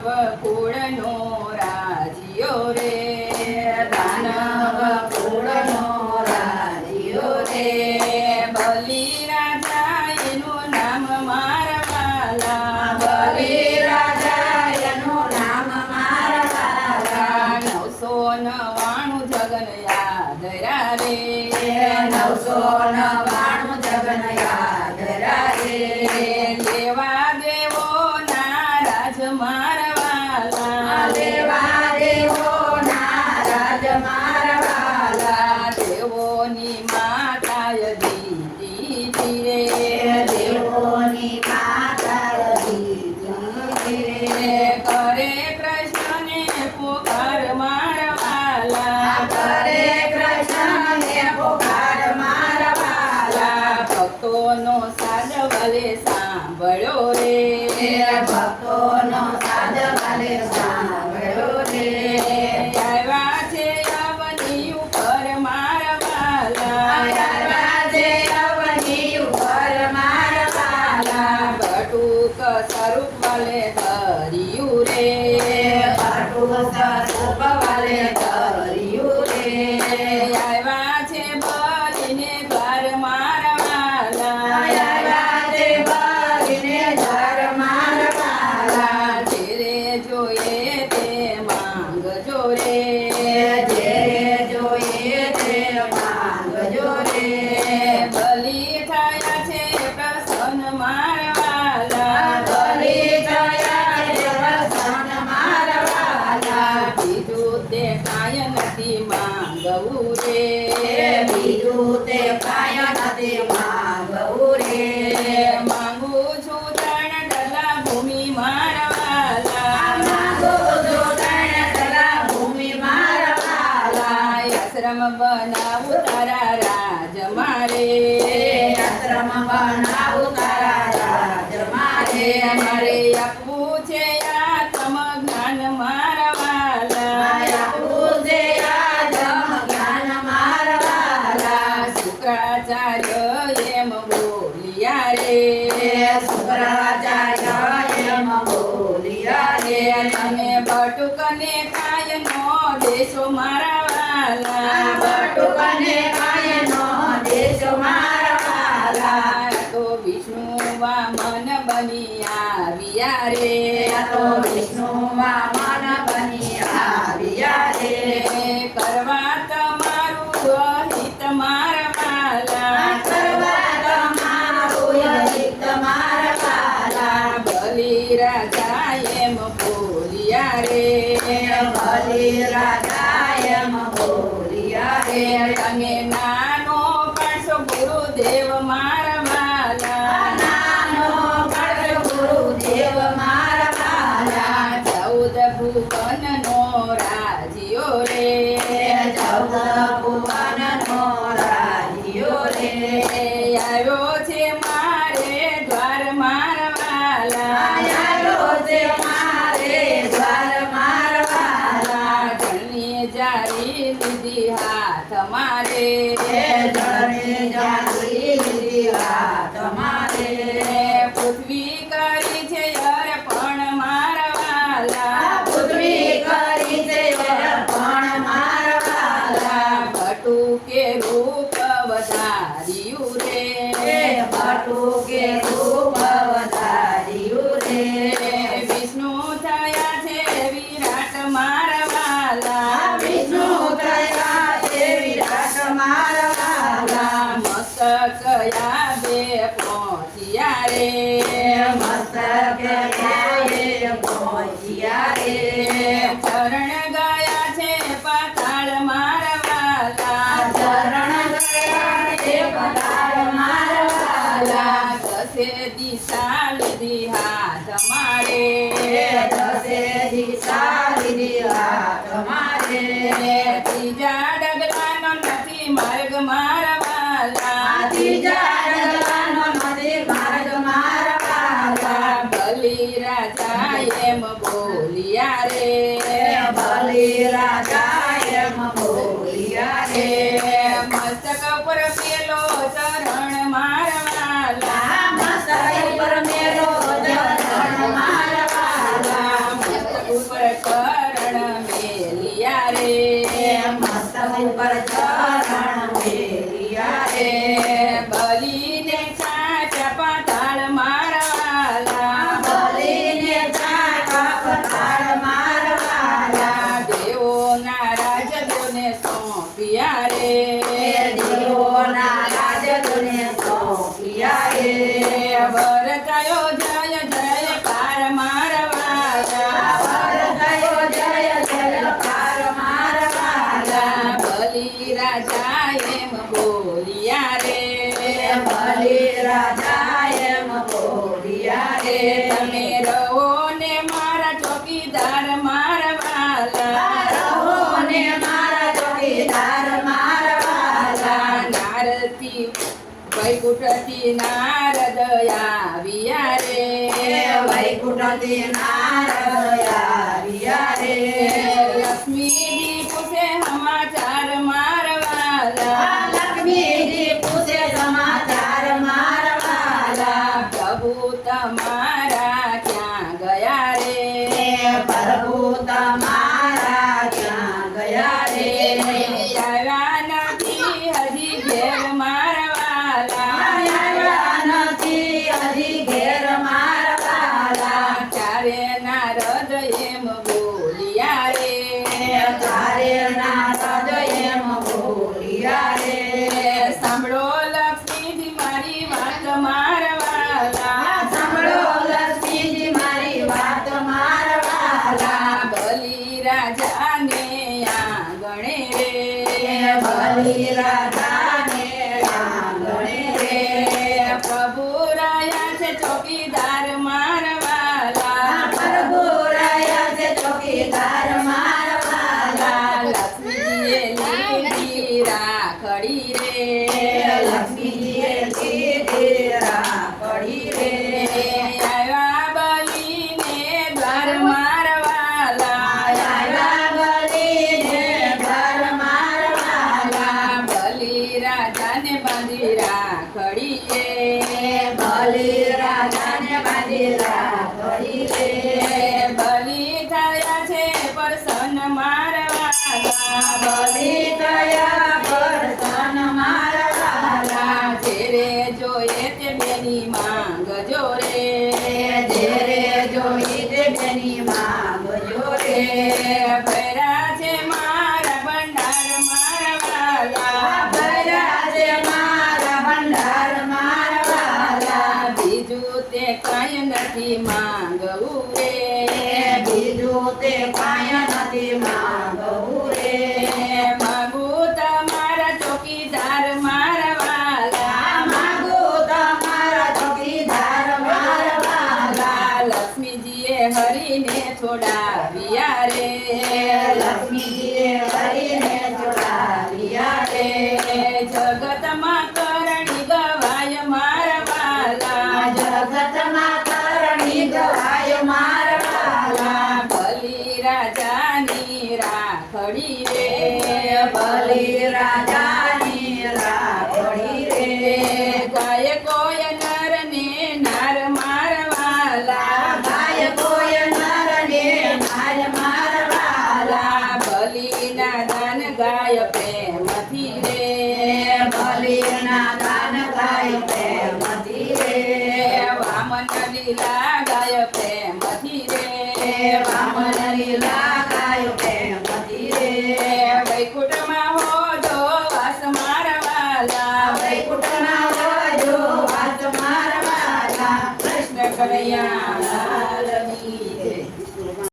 કુળનો રાજીયો રે, દાનવ કુળનો રાજીયો રે, બલિ રાજા એનું નામ મારા વાલા, બલિ રાજા એનું નામ મારા વાલા, 999 જગન યાદ રે, 999 જગન યાદ રે, લેવા દેવો ના રાજ મારા વાલા, લેવા દેવો નારાજ મારા વાલા, દેવોની માતાય દીધી રે, દેવોની માતા દીધી રે, કરે કૃષ્ણને પુકાર મારા વાલા, કરે કૃષ્ણને પુકાર મારા વાલા, ભક્તોનો સાદ ભલે સાંભળ્યો રે, ભક્તોનો સાદ ભલે સાંભળ્યો રે, આવ્યા છે અવની ઉપર મારા વાલા, આવ્યા છે અવની ઉપર મારા વાલા, બટુક સ્વરૂપ ભલે ધર્યું રે, બટુક સ્વરૂપ ભલે ધર્યું રે, આવ્યા છે બલીને દ્વાર મારા વાલા, આવ્યા છે બલીને ઘર મારા વાલા, જેરે જોઈએ તે માંગજો રે, જે જોઈએ તે માંગજો રે, બલિ થયા છે પ્રસન્ન મારા વાલા, બલિ થયા છે પ્રસન્ન મારા વાલા, બીજું તે કાંઈ નથી માંગવું રે, બીજું તે કાંઈ નથી માંગવું રે, માંગુ છું ત્રણ ડલા ભૂમિ મારા વાલા, માંગુ છું ત્રણ ડલા ભૂમિ મારા વાલા, આશ્રમ બનાવું તારા રાજ મારે, આશ્રમ બનાવું તારા રાજ મારે, મારે આપવું છે આત્મ જ્ઞાન મારા વાલા, આપવું છે આત્મ જ્ઞાન મારા વાલા, શુક્રાચાર્ય એમ બોલિયા રે, શુક્રાચાર્ય એમ બોલ્યા રે, તમે બટુકને કાયનો દેશો મારા વાલા, બટુકને કાયનો દેશ મારા વાલા, તો વિષ્ણુ વામન બની આવ્યા રે, તો વિષ્ણુ વામન બની આવ્યા રે, કરવા તમારું હિત મારા વાલા, કરવા તમારું હિત મારા વાલા, બલિ રાજા એમ બોલિયા રે, બલિ રાજા એમ બોલ્યા રે, તમે નાનો પાડશો ગુરુદેવ મારા વાલા, નાનો પાડશો ગુરુદેવ મારા વાલા, 14 ભુવનનો રાજીયો રે, 14 ભુવનનો રાજીયો રે, આવ્યો છે મારે દ્વાર મારા વાલા, આવ્યો છે મારે દ્વાર મારા વાલા, જળની જારી લીધી હાથ મારે, જળને જાળી લીધી હાથ મારે, પૃથ્વી કરી છે અર્પણ મારા વાલા, પૃથ્વી કરી છે અર્પણ મારા વાલા, બટુકે રૂપ વધાર્યું રે, બટુકે રૂપ વધાર્યું રે, વિષ્ણુ થયા છે વિરાટ મારા વાલા, વિષ્ણુ થયા છે વિરાટ મારા વાલા, મસ્તક યાદે પહોંચ્યા રે, મસ્તક યાદે પહોંચ્યા રે, ચરણ ગયા છે પાતાળ મારા વાલા, ચરણ ગયા છે પતાળ મારા વાલા, દસે દિશા લીધી હાથ મારે, દસે દિશા લીધી હાથ મારે, ત્રીજા ડગલાનો નથી માર્ગ મારા વાલા, ત્રીજા ડગલાનો નથી માર્ગ મારા વાલા, બલિ રાજા એમ બોલિયા રે, બલિ રાજા એમ બોલ્યા રે, મસ્તક પર પેલો ચરણ મારા વાલા, મસ્તક પર મેરો ચરણ મારા વાલા, ચોકીદાર મારવાલા રહો ને મારા ચોકીદાર મારા વાલા નારદથી વૈકુંઠથી નારદ આવ્યા રે વૈકુંઠથી નારદ આવ્યા રે લક્ષ્મીજી પૂછે સમાચાર મારવાલા લક્ષ્મીજી પૂછે સમાચાર મારા વાલા પ્રભુ તમારા ક્યાં ગયા રે પ્રભુ તમારા ક્યાં ગયા રે આવ્યા નથી હજી ઘેર મારવાલા આવ્યા નથી હજી ઘેર મારા વાલા ચારે નારદ એમ બોલ્યા રે તારે નારદ એમ બોલ્યા રે સાંભળો લક્ષ્મીજી મારી વાત મારવાલા સાંભળો લક્ષ્મીજી મારી વાત મારા વાલા બલિ રાજાને આંગણે રે બલિ રાજાને આંગણે રે પ્રભુ રહ્યા છે ચોકીદાર મારવાલા પ્રભુ રહ્યા છે ચોકીદાર મારા વાલા લક્ષ્મીજીએ લીધી રાખડી રે લક્ષ્મીજીએ લીધી રાખડી રે આવ્યા બલિને દ્વાર મારવાલા આવ્યા બલિને ઘર મારા વાલા બલિ રાજાને બાંધી રાખડી રે બલિ રાજાને બાંધી રાખડી રે બલિ થયા છે પ્રસન્ન મારવાલા બલિ ગયા પરસન મારા વાલા જેરે જોઈએ તે બેની માંગજો રે જેરે જોઈ તે બેની માંગજો રે ભર્યા છે મારા ભંડાર મારવાલા ભર્યા છે મારા ભંડાર મારા વાલા બીજું તે કાંઈ નથી માંગવું રે બીજું તે કાંઈ નથી માંગવું રે માગું તમારા ચોકીદાર મારવાલા માંગુ તમારા ચોકીદાર મારા વાલા લક્ષ્મીજીએ હરીને છોડાવ્યા રે લક્ષ્મીજીએ હરીને છોડાવ્યા રે જગતમાં કરણી ગવાય મારવાલા જગતમાં કરણી ગવાય મારા વાલા બલિ રાજાની રાખડી રે બલિ રાજાની રાખડી રે ગાય કોઈ નર ને નાર મારવાલા ગાય કોઈ નરને નાર મારા વાલા બલિના દાન ગાય પ્રેમથી રે બલિના દાન ગાય પ્રેમથી રે વામન લીલા ગાય પ્રેમથી રે વામન લીલા ગાય પ્રેમથી રે વૈકુંઠમાં હોજો વાસ મારવાલા વૈકુંઠના હોજો વાસ મારા વાલા કૃષ્ણ કનૈયા લાલની જય.